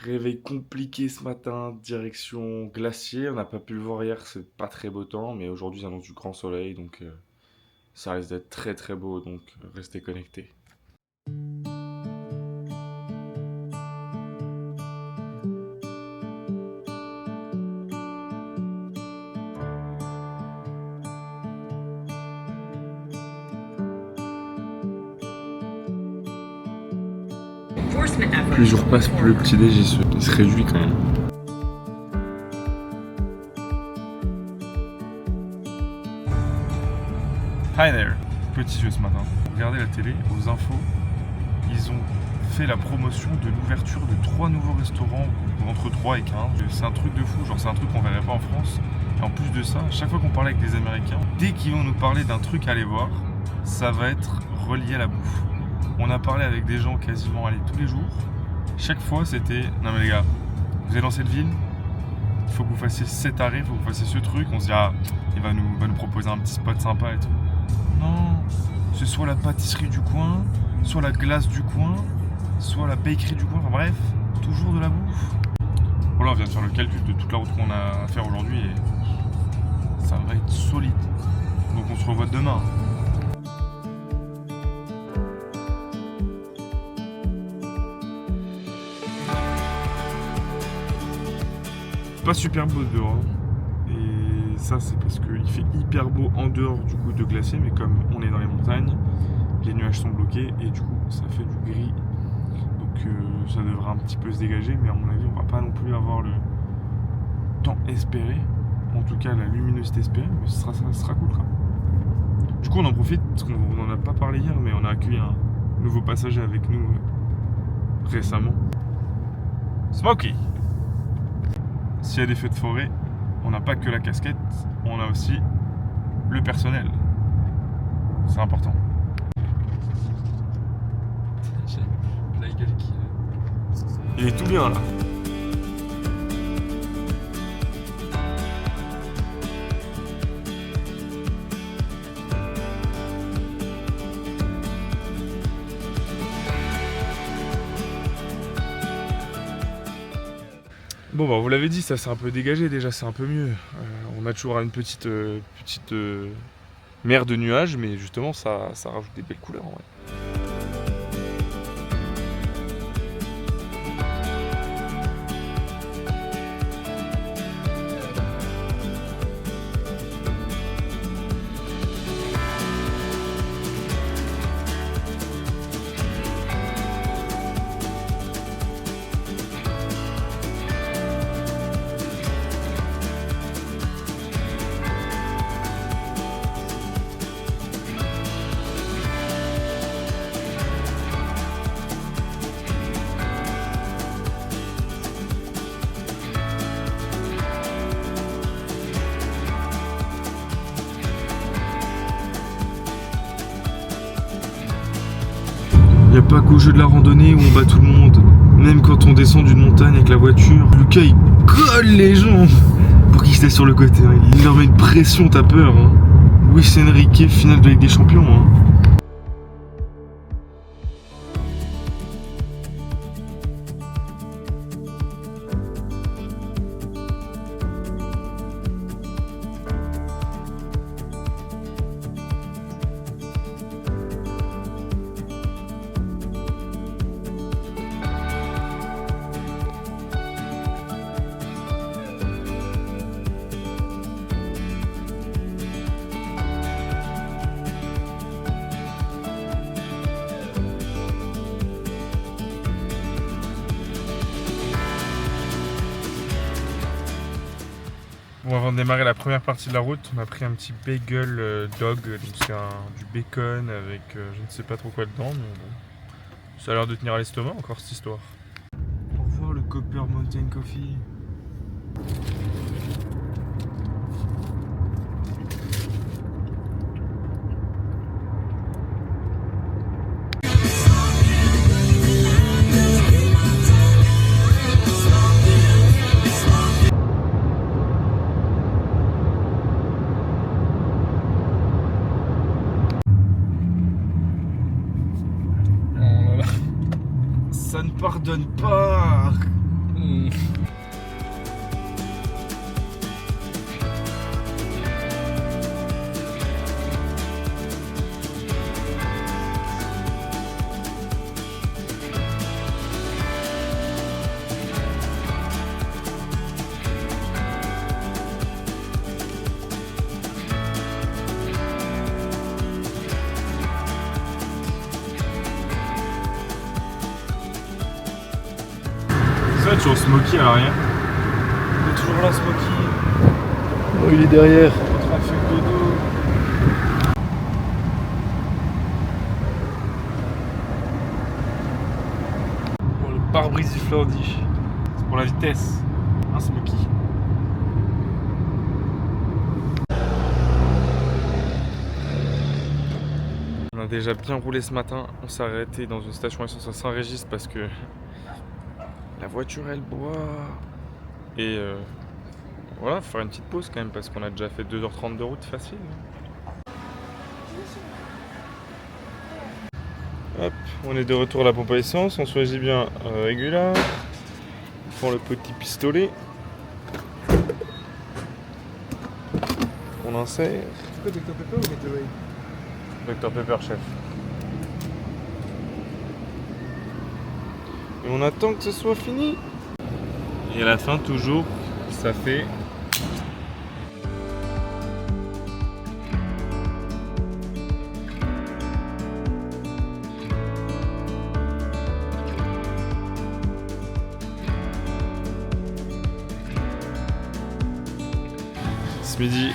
Réveil compliqué ce matin, direction glacier. On n'a pas pu le voir hier, c'est pas très beau temps, mais aujourd'hui, ils annoncent du grand soleil, donc ça risque d'être très très beau, donc restez connectés. Plus les jours passent, plus le petit déj il se réduit quand même. Hi there. Petit jeu ce matin. Regardez la télé, aux infos, ils ont fait la promotion de l'ouverture de 3 nouveaux restaurants entre 3 et 15. C'est un truc de fou, genre c'est un truc qu'on verrait pas en France. Et en plus de ça, chaque fois qu'on parlait avec des Américains, dès qu'ils vont nous parler d'un truc à aller voir, ça va être relié à la bouffe. On a parlé avec des gens quasiment tous les jours. Chaque fois c'était, non mais les gars, vous êtes dans cette ville, il faut que vous fassiez cet arrêt, il faut que vous fassiez ce truc. On se dit, ah, il va nous proposer un petit spot sympa et tout. Non, c'est soit la pâtisserie du coin, soit la glace du coin, soit la bakery du coin, enfin bref, toujours de la bouffe. Voilà, on vient de faire le calcul de toute la route qu'on a à faire aujourd'hui et ça va être solide. Donc on se revoit demain. Pas super beau dehors. Et ça c'est parce qu'il fait hyper beau en dehors du coup de glacier, mais comme on est dans les montagnes, les nuages sont bloqués et du coup ça fait du gris. Donc ça devrait un petit peu se dégager, mais à mon avis on va pas non plus avoir le temps espéré. En tout cas la luminosité espérée, mais ça sera cool quand même. Du coup on en profite, parce qu'on n'en a pas parlé hier, mais on a accueilli un nouveau passager avec nous récemment. Smokey. S'il y a des feux de forêt, on n'a pas que la casquette, on a aussi le personnel. C'est important. La gueule qui... Il est tout bien là. Bon bah vous l'avez dit, ça s'est un peu dégagé déjà, c'est un peu mieux. On a toujours une petite mer de nuages, mais justement ça rajoute des belles couleurs en vrai. Y a pas qu'au jeu de la randonnée où on bat tout le monde. Même quand on descend d'une montagne avec la voiture, Lucas il colle les gens pour qu'ils soient sur le côté. Hein. Il leur met une pression, t'as peur. Hein. Luis Enrique, finale de Ligue des Champions. Hein. Bon, avant de démarrer la première partie de la route, on a pris un petit bagel dog, donc c'est du bacon avec je ne sais pas trop quoi dedans, mais bon, ça a l'air de tenir à l'estomac encore cette histoire. Au revoir le Copper Mountain Coffee. Ça ne pardonne pas. Ça, toujours Smokey à l'arrière. Il est toujours là, Smokey. Oh, il est derrière. En train de faire dodo. Oh, le pare-brise du Flandish. C'est pour la vitesse. Hein, Smokey? On a déjà bien roulé ce matin. On s'est arrêté dans une station essence à Saint-Régis parce que la voiture elle boit. Et voilà, faut faire une petite pause quand même parce qu'on a déjà fait 2h30 de route facile. Hop, on est de retour à la pompe à essence. On choisit bien Regular. On prend le petit pistolet. On insère. C'est quoi, Dr Pepper ou Gatorade? Dr Pepper, chef. Et on attend que ce soit fini. Et à la fin, toujours, ça fait. Ce midi,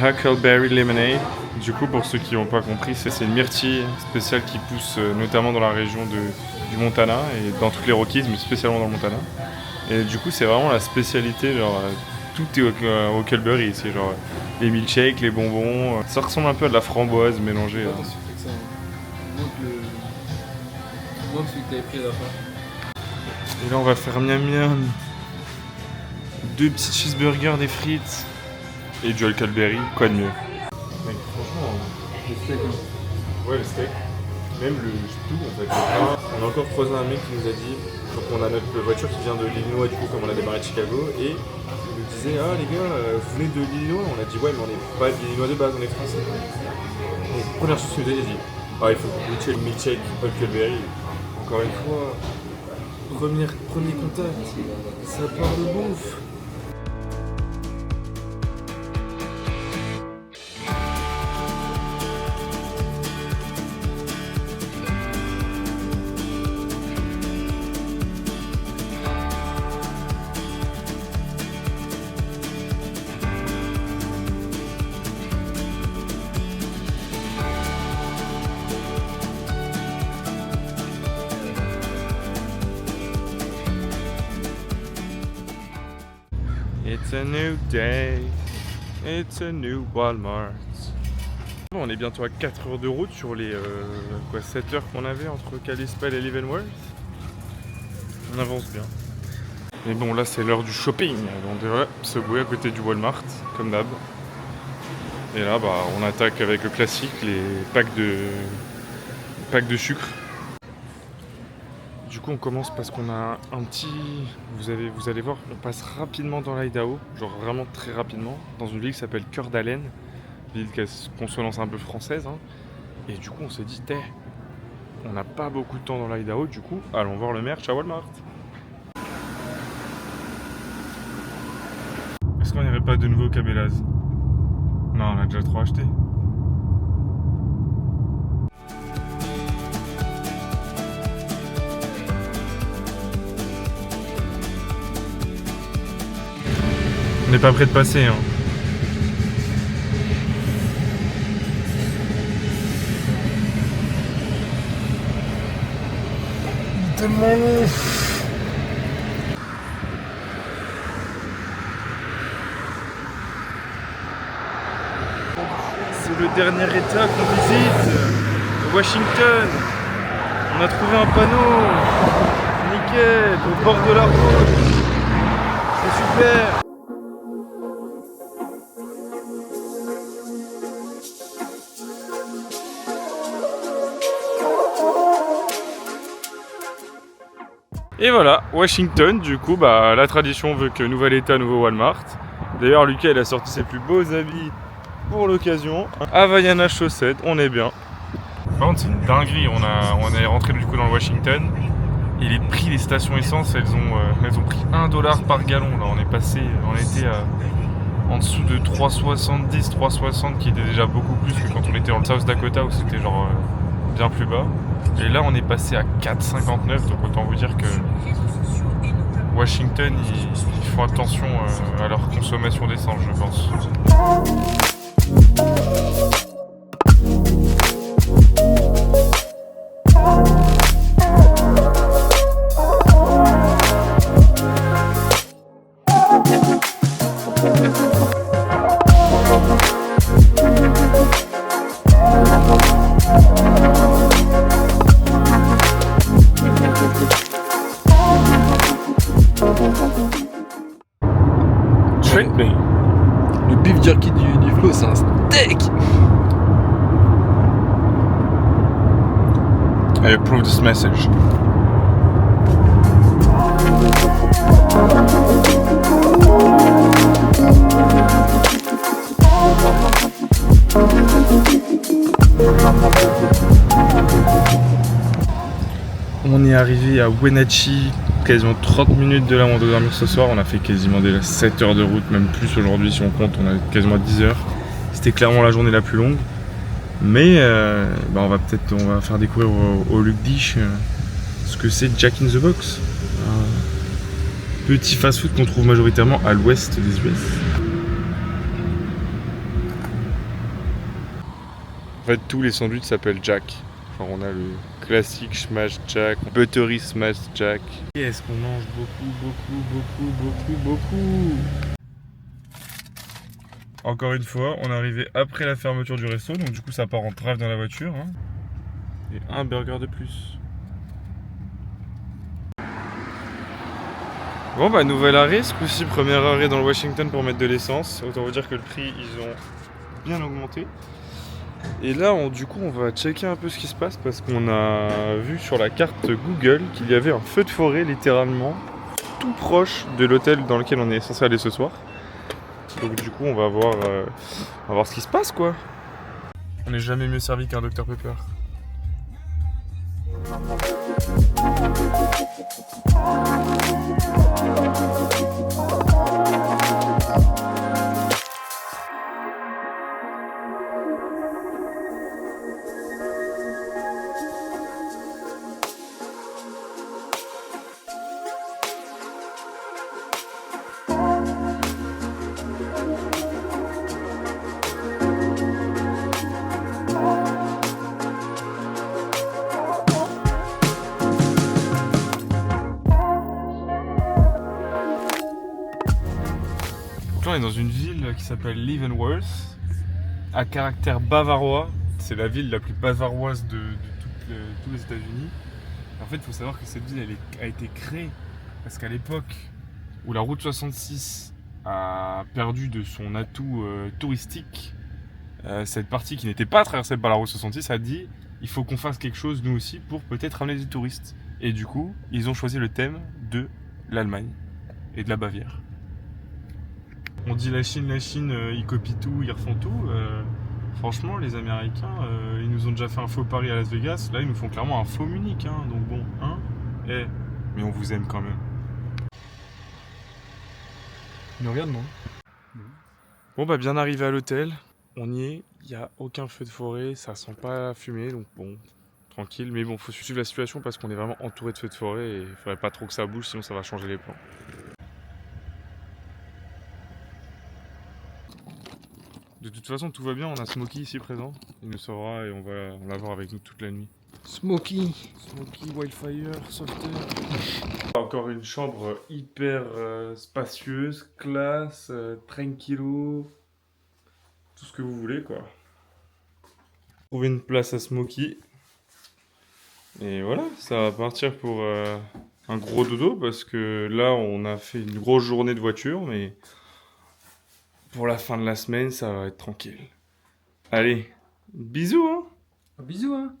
Huckleberry Lemonade. Du coup, pour ceux qui n'ont pas compris, c'est une myrtille spéciale qui pousse notamment dans la région du Montana et dans toutes les Rockies, mais spécialement dans le Montana. Et du coup, c'est vraiment la spécialité, genre tout est au Huckleberry. C'est genre les milkshakes, les bonbons. Ça ressemble un peu à de la framboise mélangée. Pas tant sucré que ça. Moins que celui que t'avais pris à la fin. Et là, on va faire miam miam. 2 petits cheeseburgers, des frites et du Huckleberry. Quoi de mieux? Mec, franchement, Le steak, hein. ouais, le steak, même le tout en fait. On a encore croisé un mec qui nous a dit, donc on a notre voiture qui vient de l'Illinois du coup comme on a démarré de Chicago et il nous disait ah les gars vous venez de l'Illinois? On a dit ouais mais on n'est pas de l'Illinois de base, on est français. Et première chose qu'il nous a dit, ah il faut que vous goûtiez le milkshake Huckleberry. Encore une fois, premier contact, ça part de bouffe. It's a new day, it's a new Walmart. Bon, on est bientôt à 4 heures de route sur les 7 heures qu'on avait entre Kalispell et Leavenworth. On avance bien. Mais bon, là c'est l'heure du shopping. On devrait se bouer à côté du Walmart, comme d'hab. Et là, bah, on attaque avec le classique, les packs de sucre. Du coup, on commence parce qu'on a un petit... Vous allez voir, on passe rapidement dans l'Idaho, genre vraiment très rapidement, dans une ville qui s'appelle Coeur d'Alene, ville qui a consonance un peu française. Hein. Et du coup, on s'est dit, on n'a pas beaucoup de temps dans l'Idaho, du coup, allons voir le merch à Walmart. Est-ce qu'on n'irait pas de nouveau au Cabela's? Non, on a déjà trop acheté. On n'est pas prêt de passer, hein. Tellement long. C'est le dernier état qu'on visite, Washington. On a trouvé un panneau, nickel, au bord de la route. C'est super. Et voilà, Washington, du coup, bah, la tradition veut que nouvel état, nouveau Walmart. D'ailleurs, Lucas, il a sorti ses plus beaux habits pour l'occasion. Havaiana chaussettes, on est bien. Par contre, c'est une dinguerie. On est rentré du coup dans le Washington. Et les prix des stations essence, elles ont pris $1 par gallon. Là, on était en dessous de 3,70, 3,60, qui était déjà beaucoup plus que quand on était dans le South Dakota où c'était genre bien plus bas. Et là, on est passé à 4,59. Donc autant vous dire que Washington, ils font attention à leur consommation d'essence, je pense. Le beef jerky du Flow, c'est un steak. I approve this message. On est arrivé à Wenatchee, quasiment 30 minutes de là où on doit dormir ce soir. On a fait quasiment déjà 7 heures de route, même plus aujourd'hui si on compte, on a quasiment 10 heures. C'était clairement la journée la plus longue. Mais on va faire découvrir au Luc Dish ce que c'est Jack in the Box. Un petit fast-food qu'on trouve majoritairement à l'ouest des US. En fait, tous les sandwichs s'appellent Jack. Enfin, on a le classique Smash Jack, Buttery Smash Jack. Et est-ce qu'on mange beaucoup. Encore une fois, on est arrivé après la fermeture du resto, donc du coup ça part en drive dans la voiture. Hein. Et un burger de plus. Bon bah nouvel arrêt, ce coup-ci premier arrêt dans le Washington pour mettre de l'essence. Autant vous dire que le prix ils ont bien augmenté. Et là du coup on va checker un peu ce qui se passe parce qu'on a vu sur la carte Google qu'il y avait un feu de forêt littéralement tout proche de l'hôtel dans lequel on est censé aller ce soir. Donc du coup on va voir ce qui se passe quoi. On n'est jamais mieux servi qu'un Dr Pepper. On est dans une ville qui s'appelle Leavenworth, à caractère bavarois. C'est la ville la plus bavaroise de tous les États-Unis. En fait, il faut savoir que cette ville a été créée parce qu'à l'époque où la route 66 a perdu de son atout touristique, cette partie qui n'était pas traversée par la route 66 a dit il faut qu'on fasse quelque chose nous aussi pour peut-être ramener des touristes. Et du coup, ils ont choisi le thème de l'Allemagne et de la Bavière. On dit la Chine, ils copient tout, ils refont tout. Franchement, les Américains, ils nous ont déjà fait un faux pari à Las Vegas. Là, ils nous font clairement un faux Munich. Hein. Donc bon, mais on vous aime quand même. Ils nous regardent, non ? Bon, bah bien arrivé à l'hôtel. On y est. Il n'y a aucun feu de forêt. Ça sent pas la fumée. Donc bon, tranquille. Mais bon, faut suivre la situation parce qu'on est vraiment entouré de feux de forêt. Et il faudrait pas trop que ça bouge, sinon ça va changer les plans. De toute façon, tout va bien, on a Smokey ici présent. Il nous sauvera et on va l'avoir avec nous toute la nuit. Smokey, Wildfire, Softer. Encore une chambre hyper spacieuse, classe, tranquillo. Tout ce que vous voulez, quoi. Trouver une place à Smokey. Et voilà, ça va partir pour un gros dodo parce que là, on a fait une grosse journée de voiture, mais pour la fin de la semaine, ça va être tranquille. Allez, bisous hein. bisous hein.